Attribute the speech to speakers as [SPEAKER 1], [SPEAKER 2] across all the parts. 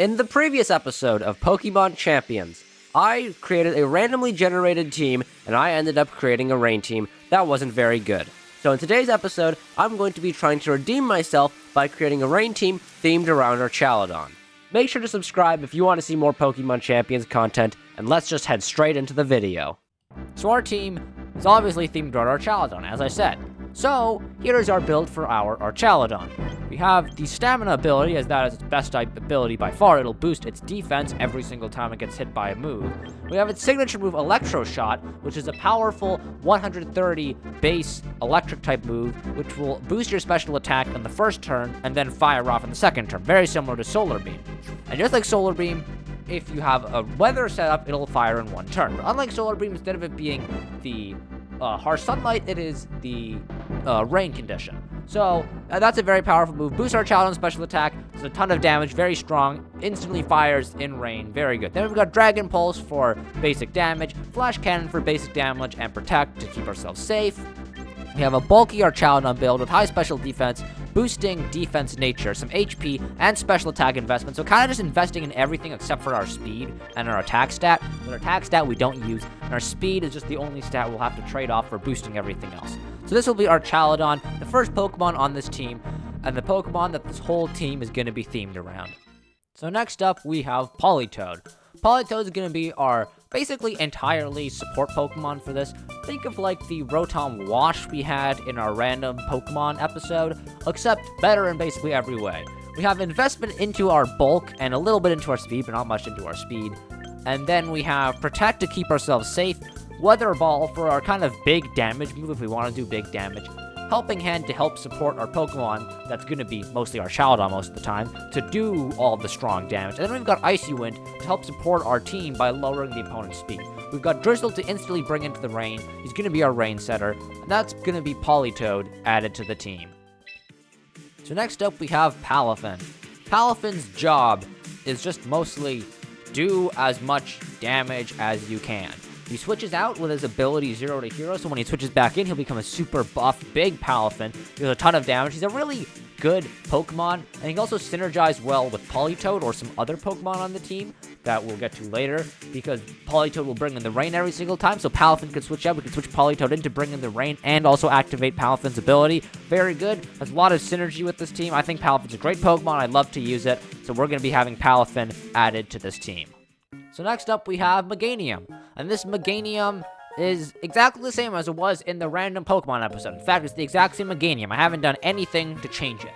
[SPEAKER 1] In the previous episode of Pokemon Champions, I created a randomly generated team, and I ended up creating a rain team that wasn't very good. So in today's episode, I'm going to be trying to redeem myself by creating a rain team themed around Archaludon. Make sure to subscribe if you want to see more Pokemon Champions content, and let's just head straight into the video.
[SPEAKER 2] So our team is obviously themed around Archaludon, as I said. So here is our build for our Archaludon. We have the Stamina ability, as that is its best type ability by far. It'll boost its defense every single time it gets hit by a move. We have its signature move, Electro Shot, which is a powerful 130 base electric type move, which will boost your special attack in the first turn and then fire off in the second turn, very similar to Solar Beam. And just like Solar Beam, if you have a weather setup, it'll fire in one turn. But unlike Solar Beam, instead of it being the harsh sunlight, it is the rain condition. So that's a very powerful move. Boosts our Archaludon special attack, does a ton of damage, very strong, instantly fires in rain, very good. Then we've got Dragon Pulse for basic damage, Flash Cannon for basic damage, and Protect to keep ourselves safe. We have a bulky Archaludon build with high special defense, boosting defense nature, some HP, and special attack investment. So kind of just investing in everything except for our speed and our attack stat. Our attack stat we don't use, and our speed is just the only stat we'll have to trade off for boosting everything else. So this will be Archaludon, the first Pokemon on this team, and the Pokemon that this whole team is going to be themed around. So next up, we have Politoed. Politoed is going to be our basically entirely support Pokemon for this. Think of like the Rotom Wash we had in our random Pokemon episode, except better in basically every way. We have investment into our bulk and a little bit into our speed, but not much into our speed. And then we have Protect to keep ourselves safe, Weather Ball for our kind of big damage move if we want to do big damage, Helping Hand to help support our Pokemon, that's going to be mostly Archaludon most of the time, to do all the strong damage. And then we've got Icy Wind to help support our team by lowering the opponent's speed. We've got Drizzle to instantly bring into the rain. He's going to be our rain setter, and that's going to be Politoed added to the team. So next up we have Palafin. Palafin's job is just mostly do as much damage as you can. He switches out with his ability 0 to Hero, so when he switches back in, he'll become a super buff, big Palafin. He does a ton of damage. He's a really good Pokemon, and he can also synergize well with Politoed or some other Pokemon on the team that we'll get to later, because Politoed will bring in the rain every single time, so Palafin can switch out. We can switch Politoed in to bring in the rain and also activate Palafin's ability. Very good. There's a lot of synergy with this team. I think Palafin's a great Pokemon. I'd love to use it, so we're going to be having Palafin added to this team. So next up, we have Meganium. And this Meganium is exactly the same as it was in the random Pokemon episode. In fact, it's the exact same Meganium. I haven't done anything to change it.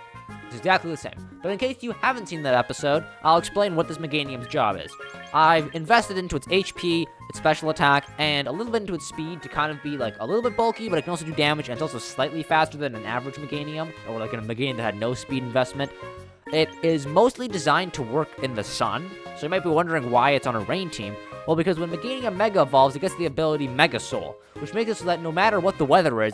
[SPEAKER 2] It's exactly the same. But in case you haven't seen that episode, I'll explain what this Meganium's job is. I've invested into its HP, its special attack, and a little bit into its speed to kind of be like a little bit bulky, but it can also do damage, and it's also slightly faster than an average Meganium, or like a Meganium that had no speed investment. It is mostly designed to work in the sun, so you might be wondering why it's on a rain team. Well, because when Meganium Mega evolves, it gets the ability Mega Soul, which makes it so that no matter what the weather is,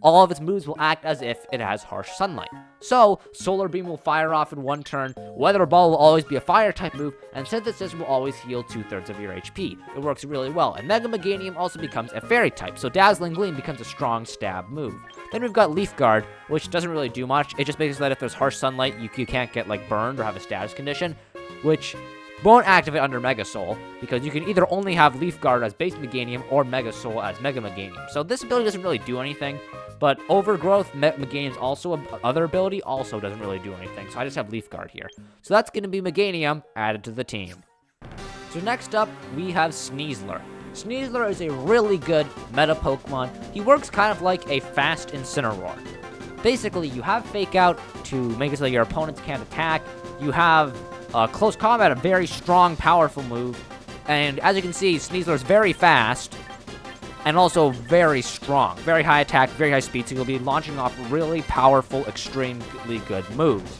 [SPEAKER 2] all of its moves will act as if it has harsh sunlight. So, Solar Beam will fire off in one turn, Weather Ball will always be a fire type move, and Synthesis will always heal 2/3 of your HP. It works really well, and Mega Meganium also becomes a fairy type, so Dazzling Gleam becomes a strong stab move. Then we've got Leaf Guard, which doesn't really do much. It just makes it so that if there's harsh sunlight, you can't get like burned or have a status condition, which won't activate under Mega Soul, because you can either only have Leaf Guard as base Meganium or Mega Soul as Mega Meganium. So this ability doesn't really do anything, but Overgrowth, Meganium's other ability, also doesn't really do anything. So I just have Leaf Guard here. So that's going to be Meganium added to the team. So next up, we have Sneasler. Sneasler is a really good meta Pokemon. He works kind of like a fast Incineroar. Basically, you have Fake Out to make it so that your opponents can't attack. You have Close Combat, a very strong, powerful move. And as you can see, Sneasler is very fast and also very strong. Very high attack, very high speed, so you'll be launching off really powerful, extremely good moves.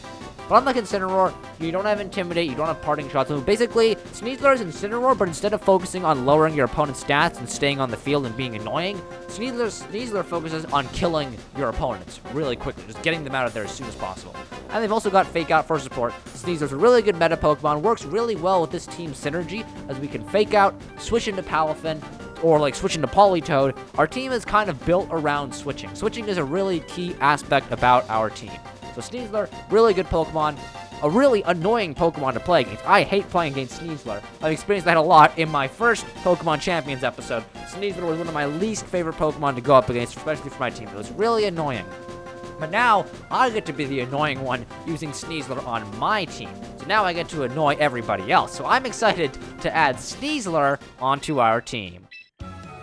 [SPEAKER 2] But unlike Incineroar, you don't have Intimidate, you don't have Parting Shots. So basically, Sneasler is Incineroar, but instead of focusing on lowering your opponent's stats and staying on the field and being annoying, Sneasler focuses on killing your opponents really quickly, just getting them out of there as soon as possible. And they've also got Fake Out for support. Sneasler's a really good meta Pokemon, works really well with this team synergy, as we can Fake Out, switch into Palafin, or like switch into Politoed. Our team is kind of built around switching. Switching is a really key aspect about our team. So Sneasler, really good Pokemon. a really annoying Pokemon to play against. I hate playing against Sneasler. I've experienced that a lot in my first Pokemon Champions episode. Sneasler was one of my least favorite Pokemon to go up against, especially for my team. It was really annoying. But now, I get to be the annoying one using Sneasler on my team. So now I get to annoy everybody else. So I'm excited to add Sneasler onto our team.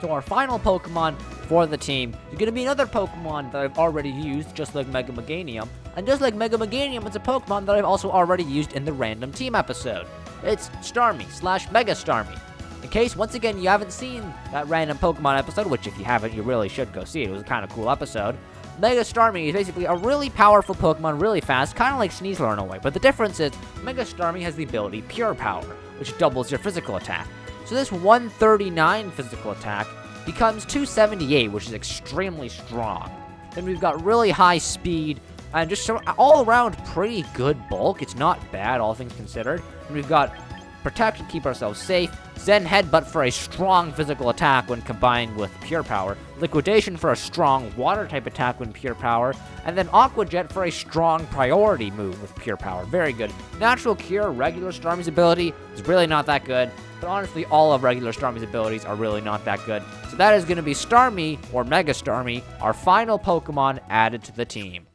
[SPEAKER 2] So our final Pokemon for the team is going to be another Pokemon that I've already used, just like Mega Meganium. And just like Mega Meganium, it's a Pokemon that I've also already used in the random team episode. It's Starmie/Mega Starmie. In case, once again, you haven't seen that random Pokemon episode, which if you haven't, you really should go see it. It was a kind of cool episode. Mega Starmie is basically a really powerful Pokemon, really fast, kind of like Sneasler in a way. But the difference is, Mega Starmie has the ability Pure Power, which doubles your physical attack. So this 139 physical attack becomes 278, which is extremely strong. Then we've got really high speed, and just all around pretty good bulk. It's not bad, all things considered. And we've got Protect to keep ourselves safe, Zen Headbutt for a strong physical attack when combined with Pure Power, Liquidation for a strong water-type attack when Pure Power, and then Aqua Jet for a strong priority move with Pure Power. Very good. Natural Cure, regular Starmie's ability, is really not that good, but honestly, all of regular Starmie's abilities are really not that good. So that is going to be Starmie, or Mega Starmie, our final Pokemon added to the team.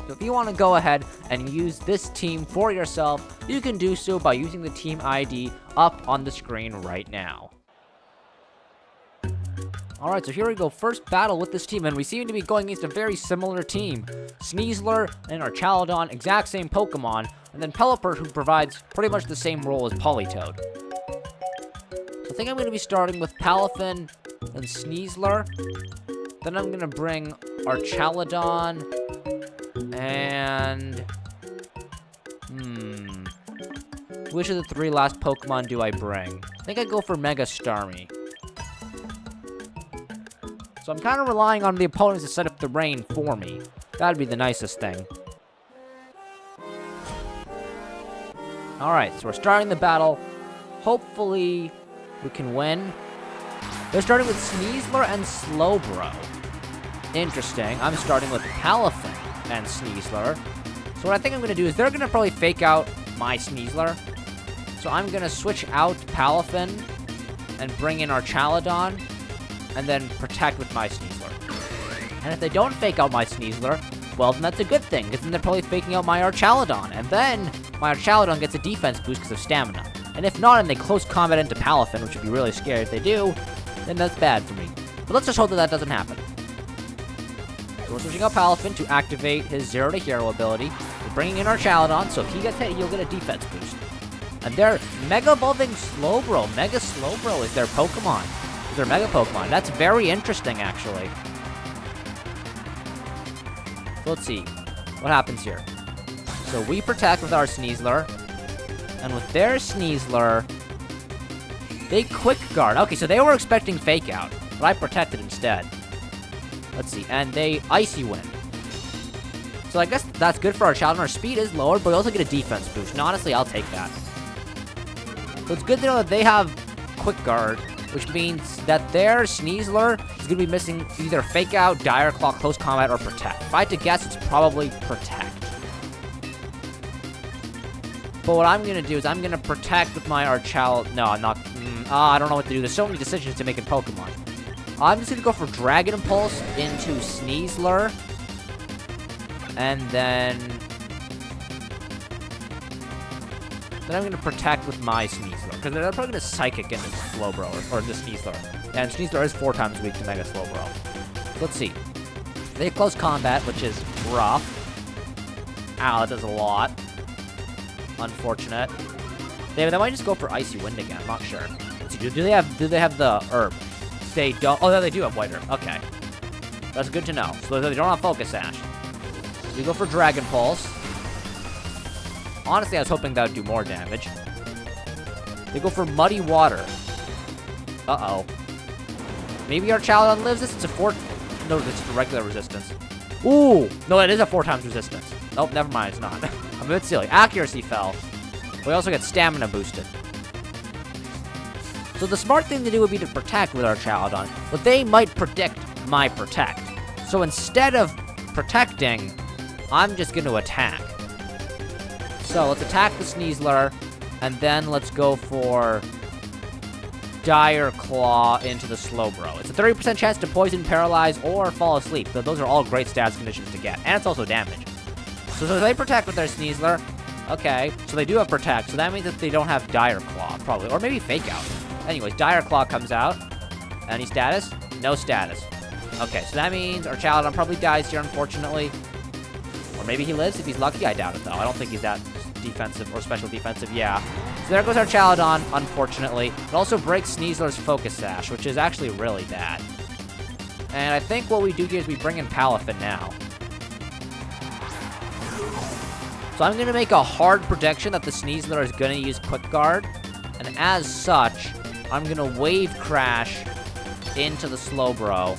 [SPEAKER 2] So if you want to go ahead and use this team for yourself, you can do so by using the team ID up on the screen right now. Alright, so here we go. First battle with this team, and we seem to be going against a very similar team. Sneasler and Archaludon, exact same Pokemon, and then Pelipper, who provides pretty much the same role as Politoed. So I think I'm going to be starting with Palafin and Sneasler. Then I'm going to bring Archaludon and... which of the three last Pokemon do I bring? I think I go for Mega Starmie. So I'm kind of relying on the opponents to set up the rain for me. That'd be the nicest thing. Alright, so we're starting the battle. Hopefully, we can win. They're starting with Sneasler and Slowbro. Interesting. I'm starting with Palafin and Sneasler. So what I think I'm going to do is they're going to probably fake out my Sneasler. So I'm going to switch out Palafin and bring in Archaludon and then protect with my Sneasler. And if they don't fake out my Sneasler, well, then that's a good thing, because then they're probably faking out my Archaludon. And then my Archaludon gets a defense boost because of stamina. And if not, and they close combat into Palafin, which would be really scary if they do, then that's bad for me. But let's just hope that that doesn't happen. So we're switching out Palafin to activate his 0 to Hero ability. We're bringing in Archaludon, so if he gets hit, he'll get a defense boost. And they're Mega Evolving Slowbro. Mega Slowbro is their Pokemon. Is their Mega Pokemon. That's very interesting, actually. So let's see what happens here. So we protect with our Sneasler. And with their Sneasler, they Quick Guard. Okay, so they were expecting Fake Out, but I protected instead. Let's see. And they Icy Wind. So I guess that's good for our Archaludon. Our speed is lower, but we also get a defense boost. And honestly, I'll take that. So it's good to know that they have Quick Guard, which means that their Sneasler is going to be missing either Fake Out, Dire Claw, Close Combat, or Protect. If I had to guess, it's probably Protect. But what I'm going to do is I'm going to Protect with my Archaludon. No, I'm not. I don't know what to do. There's so many decisions to make in Pokemon. I'm just going to go for Dragon Impulse into Sneasler. And then I'm going to Protect with my Sneasler. Because they're probably going to Psychic into Slowbro, or the Sneasler. And Sneasler is 4 times weak to Mega Slowbro. Let's see. They have Close Combat, which is rough. Ow, that does a lot. Unfortunate. They might just go for Icy Wind again. I'm not sure. Let's see. Do they have the herb? They don't. Oh, no, they do have White Herb. Okay. That's good to know. So they don't have Focus Sash. So we go for Dragon Pulse. Honestly, I was hoping that would do more damage. They go for Muddy Water. Uh-oh. Maybe Archaludon lives this? It's a 4... No, this is a regular resistance. Ooh! No, it is a 4 times resistance. Nope, never mind, it's not. I'm a bit silly. Accuracy fell. We also get Stamina boosted. So the smart thing to do would be to Protect with Archaludon, but they might predict my Protect. So instead of protecting, I'm just going to attack. So let's attack the Sneasler, and then let's go for Dire Claw into the Slowbro. It's a 30% chance to poison, paralyze, or fall asleep. So those are all great stats conditions to get, and it's also damage. So they protect with their Sneasler. Okay, so they do have protect, so that means that they don't have Dire Claw, probably, or maybe Fake Out. Anyways, Dire Claw comes out. Any status? No status. Okay, so that means Archaludon probably dies here, unfortunately. Or maybe he lives if he's lucky. I doubt it, though. I don't think he's that defensive or special defensive. Yeah. So there goes Archaludon, unfortunately. It also breaks Sneasler's Focus Sash, which is actually really bad. And I think what we do here is we bring in Palafin now. So I'm going to make a hard prediction that the Sneasler is going to use Quick Guard. And as such, I'm going to Wave Crash into the Slowbro.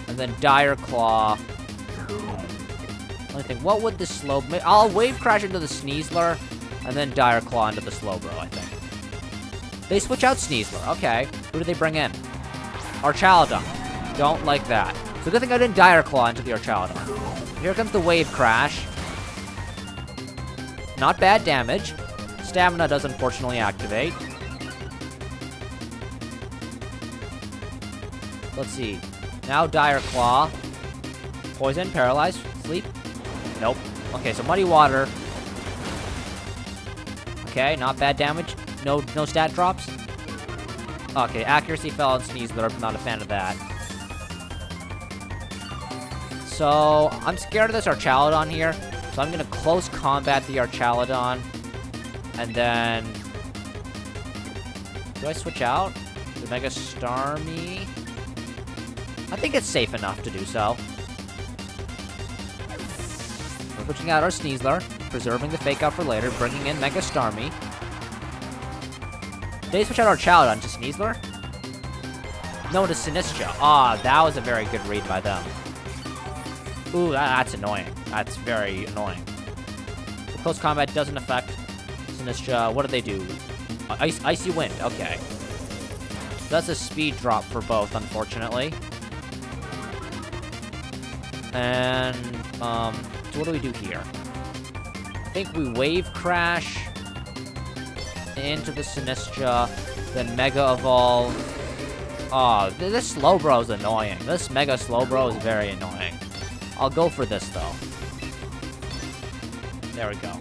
[SPEAKER 2] And then Dire Claw. Let me think, what would the I'll Wave Crash into the Sneasler, and then Dire Claw into the Slowbro, I think. They switch out Sneasler, okay. Who do they bring in? Archaludon. Don't like that. So good thing I didn't Dire Claw into the Archaludon. Here comes the Wave Crash. Not bad damage. Stamina does unfortunately activate. Let's see. Now Dire Claw. Poison, paralyze, sleep. Nope. Okay, so Muddy Water. Okay, not bad damage. No stat drops. Okay, accuracy fell on Sneasler. I'm not a fan of that. So, I'm scared of this Archaludon here. So I'm gonna close combat the Archaludon. And then... do I switch out? The Mega Starmie? I think it's safe enough to do so. We're switching out our Sneasler, preserving the Fake Out for later, bringing in Mega Starmie. Did they switch out our Archaludon to Sneasler? No, to Sinistcha. Ah, that was a very good read by them. Ooh, that's annoying. That's very annoying. So close combat doesn't affect Sinistcha. What do they do? Icy Wind. Okay. That's a speed drop for both, unfortunately. And, so what do we do here? I think we Wave Crash into the Sinistcha, then Mega Evolve. Oh, this Slowbro is annoying. This Mega Slowbro is very annoying. I'll go for this, though. There we go.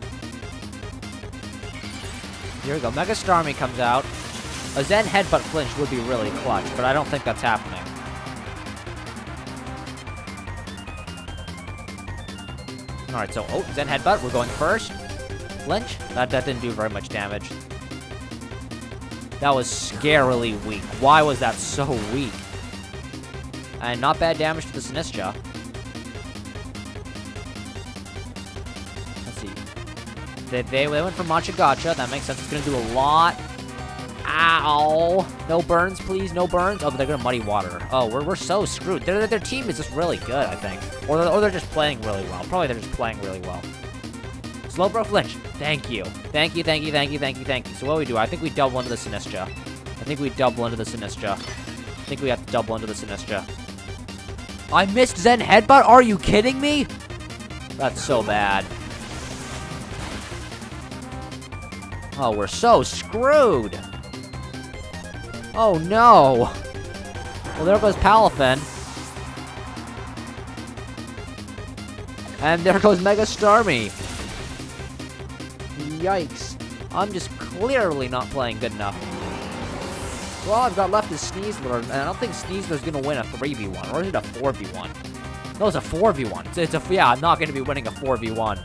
[SPEAKER 2] Here we go. Mega Starmie comes out. A Zen Headbutt flinch would be really clutch, but I don't think that's happening. Alright, so, Zen Headbutt, we're going first. Flinch? That didn't do very much damage. That was scarily weak. Why was that so weak? And not bad damage to the Sinistcha. Let's see. They went for Matcha Gotcha. That makes sense. It's going to do a lot. Ow. No burns, please. No burns. Oh, but they're going to Muddy Water. Oh, we're so screwed. Their team is just really good, I think. Or they're just playing really well. Probably they're just playing really well. Slowbro flinch. Thank you. Thank you, thank you, thank you, thank you, thank you. So what do we do? I think we double into the Sinistcha. I think we double into the Sinistcha. I think we have to double into the Sinistcha. I missed Zen Headbutt? Are you kidding me? That's so bad. Oh, we're so screwed. Oh, no. Well, there goes Palafin. And there goes Mega Starmie. Yikes. I'm just clearly not playing good enough. So all I've got left is Sneasler, and I don't think Sneasler's gonna win a 3v1, or is it a 4v1? No, it's a 4v1. Yeah, I'm not gonna be winning a 4v1.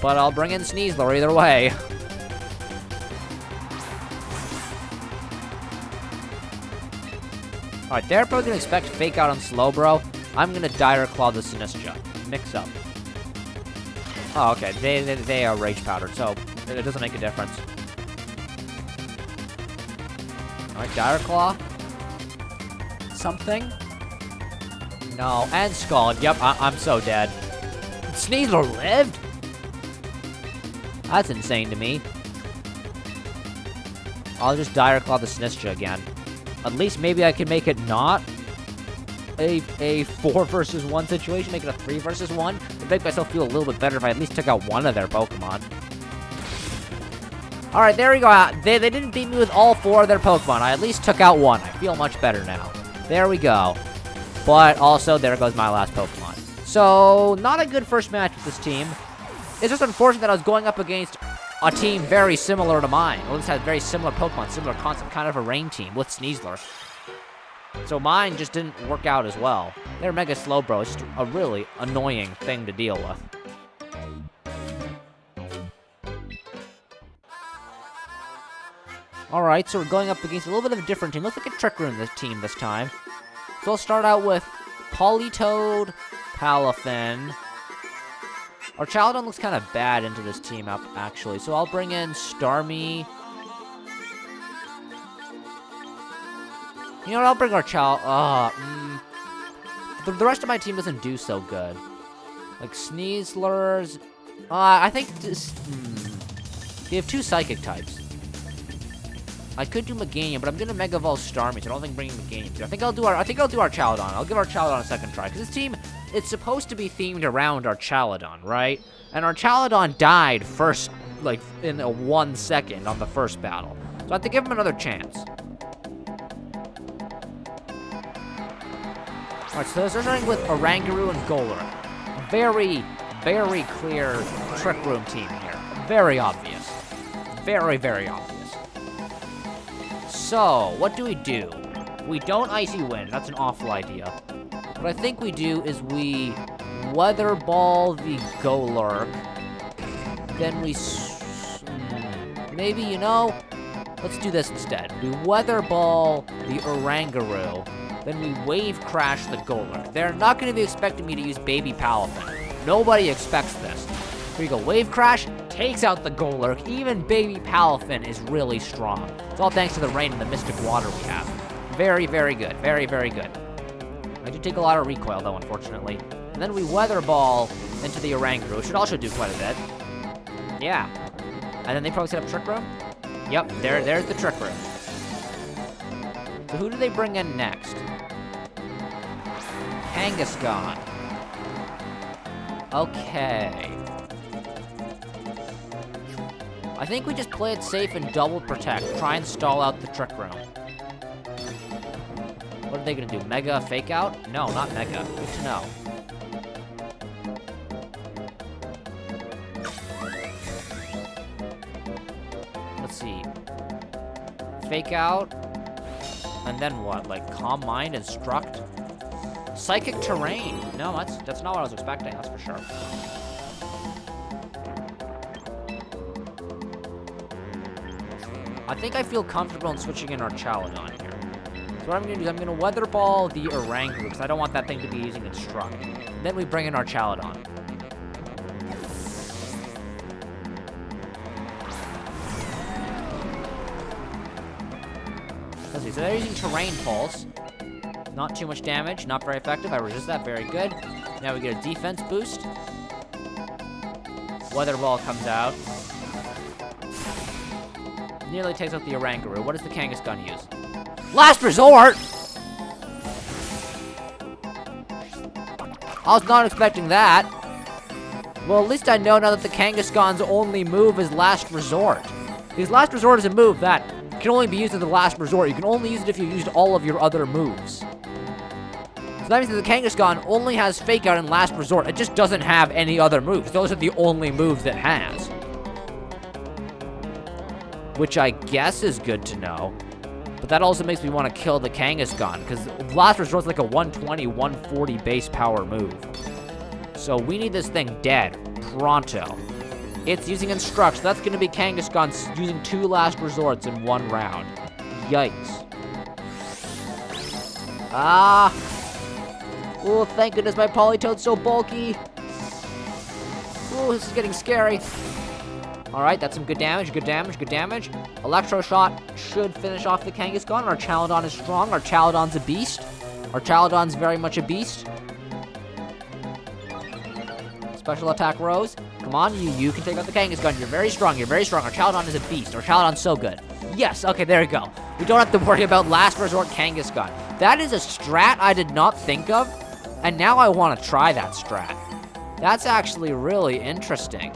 [SPEAKER 2] But I'll bring in Sneasler either way. Alright, they're probably gonna expect Fake Out on Slowbro. I'm gonna Dire Claw the Sinistcha. Mix up. Oh, okay. They are Rage Powdered, so it doesn't make a difference. Alright, Dire Claw. Something? No, and Scald. Yep, I'm so dead. Sneasler lived? That's insane to me. I'll just Dire Claw the Sinistcha again. At least maybe I can make it not. a 4 versus 1 situation, make it a 3 versus 1. It'd make myself feel a little bit better if I at least took out one of their Pokemon. Alright, there we go. They didn't beat me with all 4 of their Pokemon. I at least took out one. I feel much better now. There we go. But also, there goes my last Pokemon. So, not a good first match with this team. It's just unfortunate that I was going up against a team very similar to mine. Well, this had very similar Pokemon, similar concept, kind of a rain team with Sneasler. So mine just didn't work out as well. They're mega slow, bro. It's just a really annoying thing to deal with. Alright, so we're going up against a little bit of a different team. Looks like a Trick Room team this time. So I'll start out with Politoed, Palafin. Archaludon looks kind of bad into this team up, actually. So I'll bring in Starmie. You know what, I'll bring the rest of my team doesn't do so good. Like Sneaslers. I think this, they have 2 Psychic types. I could do Meganium, but I'm gonna Mega Evolve Starmie, so I don't think bringing Meganium through. I think I'll do Archaludon. I'll give Archaludon a second try, because this team, it's supposed to be themed around Archaludon, right? And Archaludon died first, like, in 1 second on the first battle. So I have to give him another chance. Alright, so they're starting with Oranguru and Golurk. Very, very clear Trick Room team here. Very obvious. Very, very obvious. So, what do? We don't Icy Wind. That's an awful idea. What I think we do is we Weather Ball the Golurk. Then we... maybe, you know... let's do this instead. We Weather Ball the Oranguru. Then we Wave Crash the Golurk. They're not going to be expecting me to use Baby Palafin. Nobody expects this. Here you go. Wave Crash takes out the Golurk. Even Baby Palafin is really strong. It's all thanks to the rain and the mystic water we have. Very, very good. Very, very good. I do take a lot of recoil, though, unfortunately. And then we Weather Ball into the Oranguru. Should also do quite a bit. Yeah. And then they probably set up Trick Room? Yep, there's the Trick Room. So who do they bring in next? Kangaskhan. Okay. I think we just play it safe and double protect. Try and stall out the Trick Room. What are they gonna do? Mega Fake Out? No, not Mega. Good to know. Let's see. Fake Out. And then what? Like Calm Mind, Instruct? Psychic Terrain. No, that's not what I was expecting, that's for sure. I think I feel comfortable in switching in Archaludon here. So what I'm going to do is I'm going to Weather Ball the Oranguru, because I don't want that thing to be using Instruct. And then we bring in Archaludon. Let's see, so they're using Terrain Pulse. Not too much damage, not very effective. I resist that, very good. Now we get a defense boost. Weather Ball comes out. Nearly takes out the Oranguru. What does the Kangaskhan use? Last Resort! I was not expecting that. Well, at least I know now that the Kangaskhan's only move is Last Resort. Because Last Resort is a move that can only be used in the Last Resort. You can only use it if you used all of your other moves. So that means that the Kangaskhan only has Fake Out and Last Resort. It just doesn't have any other moves. Those are the only moves it has. Which I guess is good to know. But that also makes me want to kill the Kangaskhan, because Last Resort's like a 120, 140 base power move. So we need this thing dead. Pronto. It's using Instruct, so that's going to be Kangaskhan using 2 Last Resorts in 1 round. Yikes. Ah! Oh, thank goodness my Politoed's so bulky. Oh, this is getting scary. Alright, that's some good damage, good damage, good damage. Electro Shot should finish off the Kangaskhan. Archaludon is strong. Archaludon's a beast. Archaludon's very much a beast. Special attack Rose. Come on, you can take out the Kangaskhan. You're very strong, you're very strong. Archaludon is a beast. Archaludon's so good. Yes, okay, there we go. We don't have to worry about Last Resort Kangaskhan. That is a strat I did not think of, and now I want to try that strat. That's actually really interesting.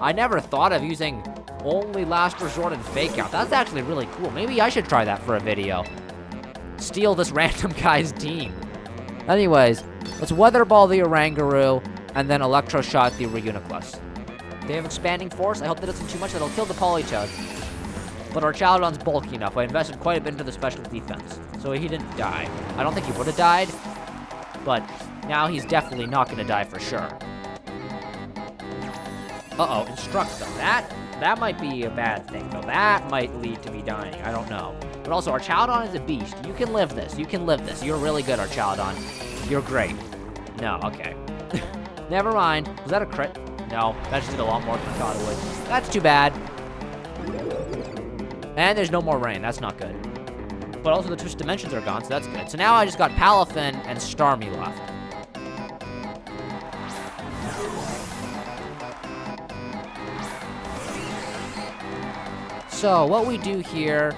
[SPEAKER 2] I never thought of using only last resort and fake out. That's actually really cool. Maybe I should try that for a video. Steal this random guy's team. Anyways, let's Weather Ball the Oranguru, and then Electro Shot the Reuniclus. They have Expanding Force. I hope that doesn't too much. That'll kill the Politoed. But Archaludon's bulky enough. I invested quite a bit into the special defense, so he didn't die. I don't think he would have died, but now he's definitely not going to die for sure. Uh-oh, Instruct them. That might be a bad thing, though. That might lead to me dying. I don't know. But also, Archaludon is a beast. You can live this. You can live this. You're really good, Archaludon. You're great. No, okay. Never mind. Was that a crit? No, that just did a lot more than I thought it would. That's too bad. And there's no more rain. That's not good. But also the Twist Dimensions are gone, so that's good. So now I just got Palafin and Starmie left. So what we do here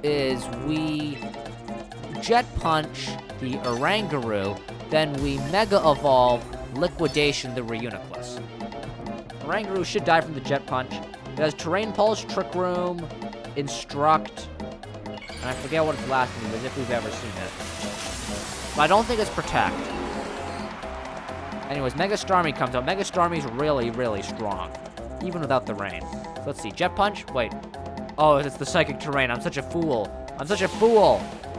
[SPEAKER 2] is we Jet Punch the Oranguru, then we Mega Evolve Liquidation the Reuniclus. Oranguru should die from the Jet Punch. It has Terrain Pulse, Trick Room, Instruct, and I forget what its last name is, if we've ever seen it. But I don't think it's Protect. Anyways, Mega Starmie comes out. Mega Starmie's really, really strong, even without the rain. So let's see, Jet Punch? Wait. Oh, it's the Psychic Terrain. I'm such a fool. I'm such a fool.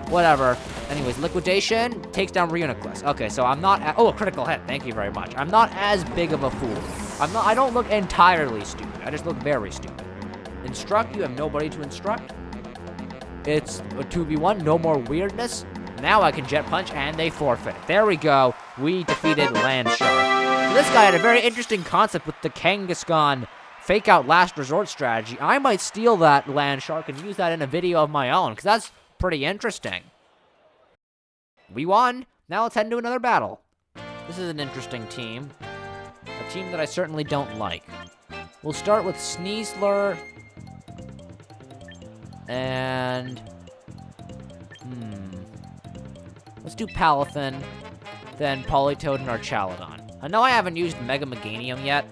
[SPEAKER 2] Whatever. Anyways, Liquidation takes down Reuniclus. Okay, so I'm not oh, a critical hit. Thank you very much. I'm not as big of a fool. I don't look entirely stupid. I just look very stupid. Instruct, you have nobody to instruct. It's a 2v1, no more weirdness. Now I can Jet Punch, and they forfeit. There we go. We defeated Land Shark. So this guy had a very interesting concept with the Kangaskhan Fake Out Last Resort strategy. I might steal that Land Shark and use that in a video of my own, because that's pretty interesting. We won. Now let's head into another battle. This is an interesting team. A team that I certainly don't like. We'll start with Sneasler and let's do Palafin, then Politoed and Archaludon. I know I haven't used Mega Meganium yet.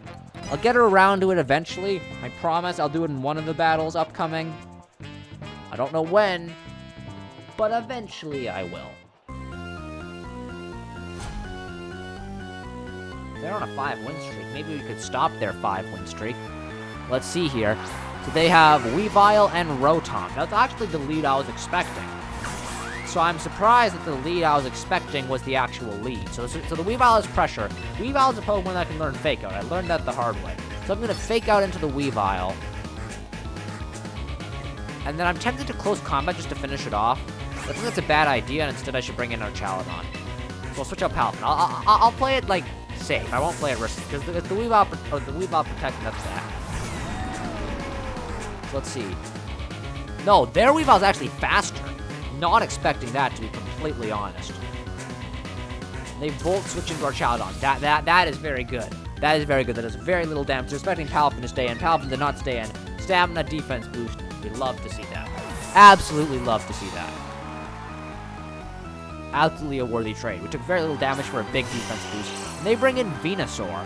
[SPEAKER 2] I'll get around to it eventually. I promise I'll do it in one of the battles upcoming. I don't know when, but eventually I will. They're on a 5-win streak. Maybe we could stop their 5-win streak. Let's see here. So they have Weavile and Rotom. That's actually the lead I was expecting. So I'm surprised that the lead I was expecting was the actual lead. So the Weavile is pressure. Weavile is a Pokemon that can learn Fake Out. I learned that the hard way. So I'm going to Fake Out into the Weavile. And then I'm tempted to close combat just to finish it off. But I think that's a bad idea, and instead I should bring in Archaludon. So I'll switch out Palafin. I'll play it, like, safe. I won't play it risky, because the Weavile protecting, that's bad. So let's see. No, their Weavile's actually faster. Not expecting that, to be completely honest. They Volt switch into Archaludon. That is very good. That is very good. That does very little damage. They're expecting Palafin to stay in. Palafin did not stay in. Stamina defense boost. We love to see that. Absolutely love to see that. Absolutely a worthy trade. We took very little damage for a big defense boost. And they bring in Venusaur.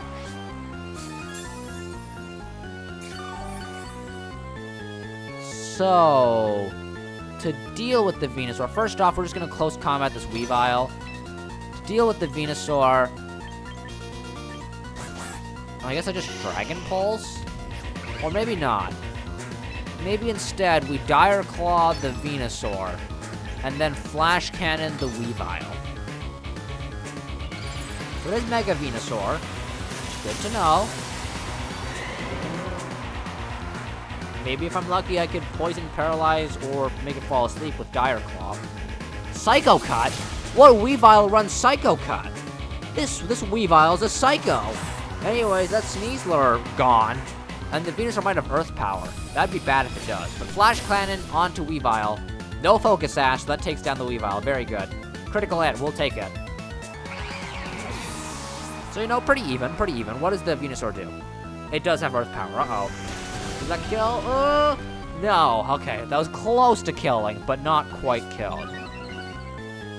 [SPEAKER 2] So, to deal with the Venusaur, first off, we're just going to close combat this Weavile. To deal with the Venusaur, I guess I just Dragon Pulse? Or maybe not. Maybe instead we Dire Claw the Venusaur, and then Flash Cannon the Weavile. So it is Mega Venusaur. Good to know. Maybe if I'm lucky, I could Poison, Paralyze, or make it fall asleep with Dire Claw. Psycho Cut? What Weavile runs Psycho Cut? This Weavile is a Psycho. Anyways, that's Sneasler gone. And the Venusaur might have Earth Power. That'd be bad if it does. But Flash Cannon onto Weavile. No Focus Sash, so that takes down the Weavile. Very good. Critical hit, we'll take it. So, you know, pretty even. What does the Venusaur do? It does have Earth Power. Uh-oh. Does that kill? No. Okay, that was close to killing, but not quite killed.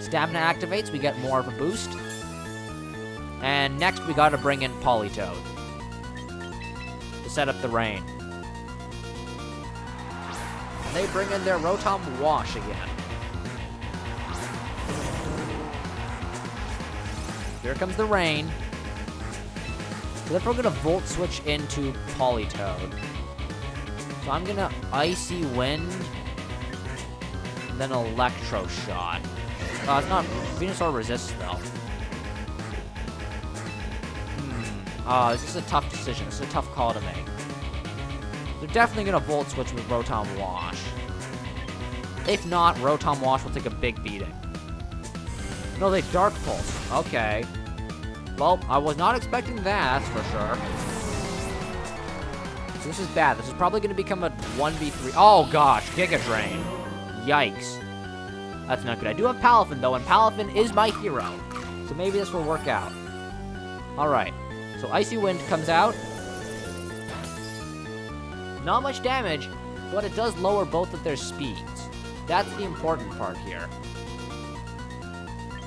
[SPEAKER 2] Stamina activates, we get more of a boost. And next, we gotta bring in Politoed to set up the rain. And they bring in their Rotom Wash again. Here comes the rain. So then we're gonna Volt Switch into Politoed. So I'm gonna Icy Wind, and then Electro Shot. It's not, Venusaur resists though. This is a tough decision. This is a tough call to make. They're definitely gonna Volt Switch with Rotom Wash. If not, Rotom Wash will take a big beating. No, they Dark Pulse. Okay. Well, I was not expecting that, that's for sure. So this is bad. This is probably gonna become a 1v3. Oh gosh, Giga Drain. Yikes. That's not good. I do have Palafin though, and Palafin is my hero. So maybe this will work out. Alright. So Icy Wind comes out. Not much damage, but it does lower both of their speeds. That's the important part here.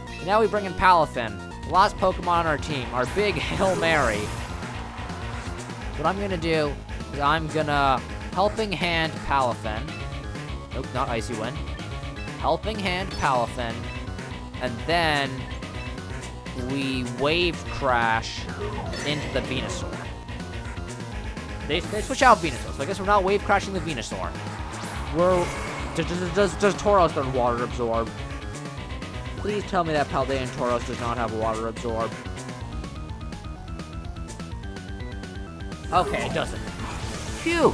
[SPEAKER 2] And now we bring in Palafin, the last Pokemon on our team, our big Hail Mary. What I'm gonna do is I'm gonna Helping Hand Palafin. Nope, not Icy Wind. Helping Hand Palafin, and then we Wave Crash into the Venusaur. They switch out Venusaur, so I guess we're not Wave Crashing the Venusaur. Does Tauros learn Water Absorb? Please tell me that Paldean Tauros does not have Water Absorb. Okay, it doesn't. Phew!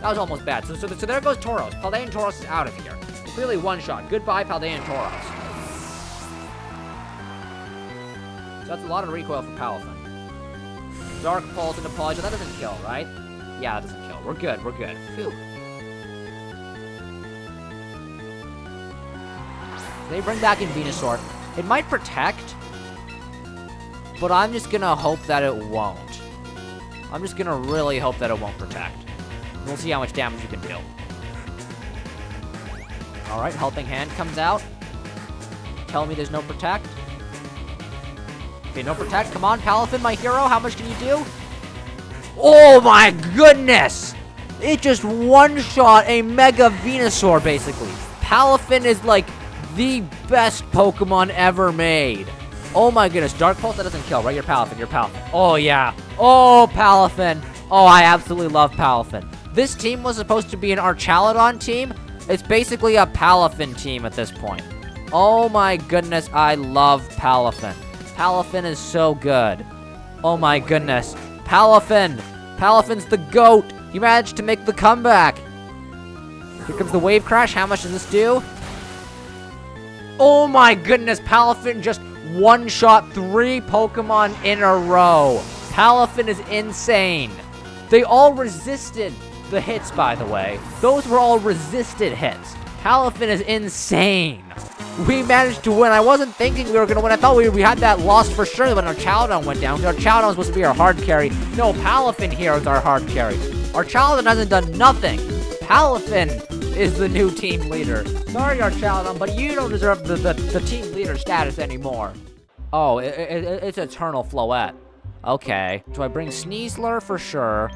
[SPEAKER 2] That was almost bad. So there goes Tauros. Paldean Tauros is out of here. Clearly one shot. Goodbye, Paldean Tauros. So that's a lot of recoil for Palafin. Dark Pulse into Polygon. That doesn't kill, right? Yeah, that doesn't kill. We're good. We're good. Phew. They bring back in Venusaur. It might protect, but I'm just gonna hope that it won't. I'm just gonna really hope that it won't protect. We'll see how much damage you can do. Alright, Helping Hand comes out. Tell me there's no protect. Okay, no protect. Come on, Palafin, my hero. How much can you do? Oh my goodness! It just one-shot a Mega Venusaur, basically. Palafin is like the best Pokemon ever made. Oh my goodness. Dark Pulse, that doesn't kill, right? You're Palafin. You're Palafin. Oh yeah. Oh, Palafin. Oh, I absolutely love Palafin. This team was supposed to be an Archaludon team. It's basically a Palafin team at this point. Oh my goodness, I love Palafin. Palafin is so good. Oh my goodness. Palafin. Palafin's the GOAT. He managed to make the comeback. Here comes the Wave Crash. How much does this do? Oh my goodness, Palafin just one-shot 3 Pokemon in a row. Palafin is insane. They all resisted the hits, by the way. Those were all resisted hits. Palafin is insane. We managed to win. I wasn't thinking we were going to win. I thought we had that lost for sure when Archaludon went down. Archaludon was supposed to be our hard carry. No, Palafin here is our hard carry. Archaludon hasn't done nothing. Palafin is the new team leader. Sorry, Archaludon, but you don't deserve the team leader status anymore. Oh, it's Eternal Floette. Okay. So I bring Sneasler for sure.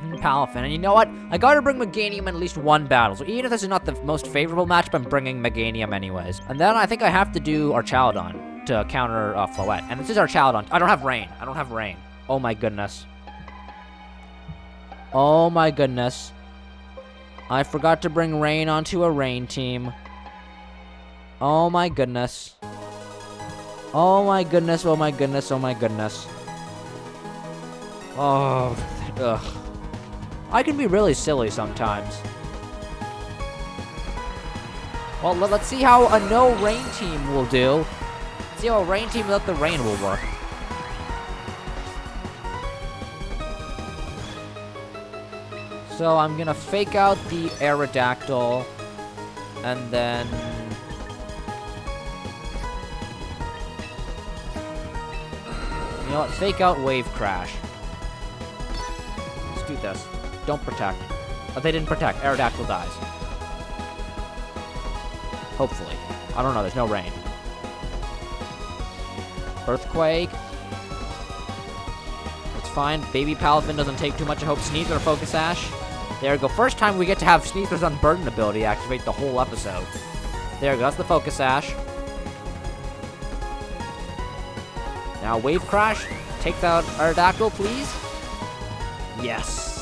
[SPEAKER 2] And Palafin. And you know what? I gotta bring Meganium in at least one battle. So even if this is not the most favorable matchup, I'm bringing Meganium anyways. And then I think I have to do Archaludon to counter Floette. And this is Archaludon. I don't have Rain. I don't have Rain. Oh my goodness. Oh my goodness. I forgot to bring Rain onto a Rain team. Oh my goodness. Oh my goodness, oh my goodness, oh my goodness. Oh, ugh. I can be really silly sometimes. Well, let's see how a no Rain team will do. Let's see how a Rain team without the Rain will work. So I'm gonna fake out the Aerodactyl, and then... You know what? Fake out Wave Crash. Let's do this. Don't protect. Oh, they didn't protect. Aerodactyl dies. Hopefully. I don't know. There's no rain. Earthquake. It's fine. Baby Palafin doesn't take too much. I hope Sneasler Focus Sash. There we go. First time we get to have Sneasler's Unburden ability activate the whole episode. There we go. That's the Focus Sash. Now Wave Crash. Take out Aerodactyl, please. Yes.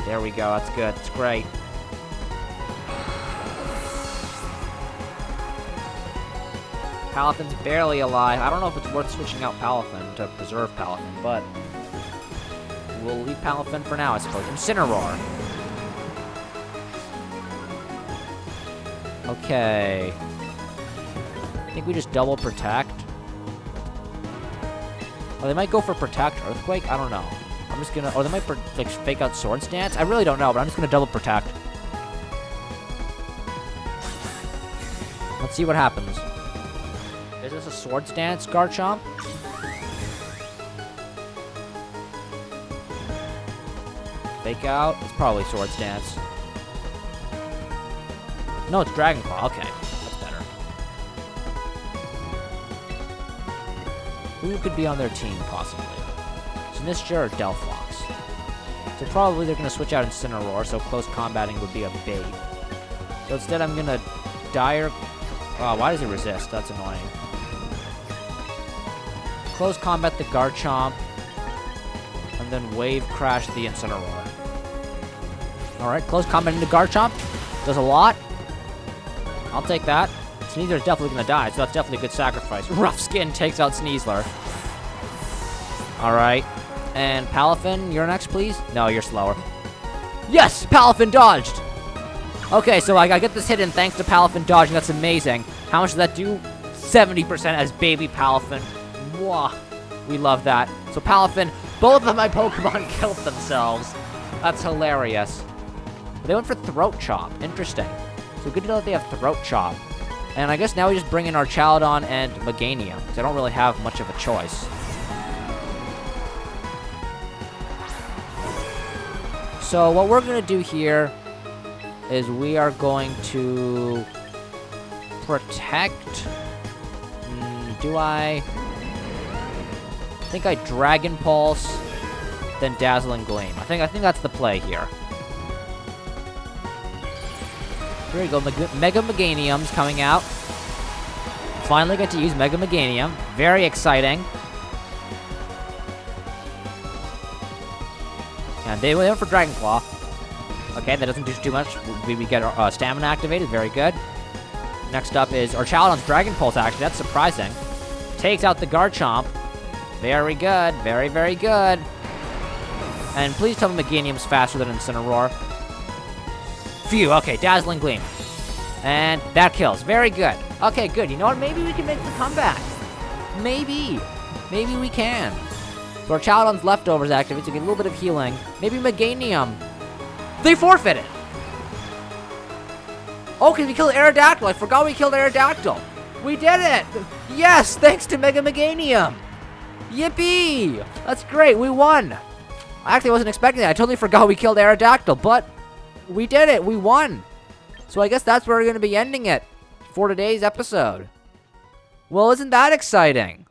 [SPEAKER 2] There we go. That's good. It's great. Palafin's barely alive. I don't know if it's worth switching out Palafin to preserve Palafin, but we'll leave Palafin for now, I suppose. Incineroar. Okay. I think we just double protect. Oh, they might go for protect Earthquake? I don't know. I'm just gonna... Or they might like fake out Swords Dance? I really don't know, but I'm just gonna double protect. Let's see what happens. Is this a Swords Dance, Garchomp? Fake out? It's probably Swords Dance. No, it's Dragon Claw. Okay, that's better. Who could be on their team, possibly? Sneasler or Delphox? So probably they're going to switch out Incineroar, so close combating would be a bait. So instead I'm going to Dire... Oh, why does it resist? That's annoying. Close combat the Garchomp, and then Wave Crash the Incineroar. Alright, close combat into Garchomp. Does a lot. I'll take that. Sneasler's definitely gonna die, so that's definitely a good sacrifice. Rough Skin takes out Sneasler. Alright. And Palafin, you're next, please? No, you're slower. Yes! Palafin dodged! Okay, so I get this hit in thanks to Palafin dodging. That's amazing. How much does that do? 70% as baby Palafin. Mwah. We love that. So Palafin, both of my Pokemon killed themselves. That's hilarious. They went for Throat Chop. Interesting. So good to know that they have Throat Chop. And I guess now we just bring in Archaludon and Meganium, because I don't really have much of a choice. So what we're going to do here is we are going to protect... do I think I Dragon Pulse, then Dazzling Gleam. I think that's the play here. Here we go, Mega Meganium's coming out. Finally get to use Mega Meganium. Very exciting. And they went for Dragon Claw. Okay, that doesn't do too much. We get our stamina activated. Very good. Next up is Archaludon's Dragon Pulse, actually. That's surprising. Takes out the Garchomp. Very good. Very, very good. And please tell me Meganium's faster than Incineroar. Phew, okay, Dazzling Gleam. And that kills. Very good. Okay, good. You know what? Maybe we can make the comeback. Maybe. Maybe we can. So Archaludon's leftovers activate to get a little bit of healing. Maybe Meganium. They forfeited. Oh, because we killed Aerodactyl. I forgot we killed Aerodactyl. We did it. Yes, thanks to Mega Meganium. Yippee. That's great. We won. I actually wasn't expecting that. I totally forgot we killed Aerodactyl, but we did it. We won. So I guess that's where we're going to be ending it for today's episode. Well, isn't that exciting?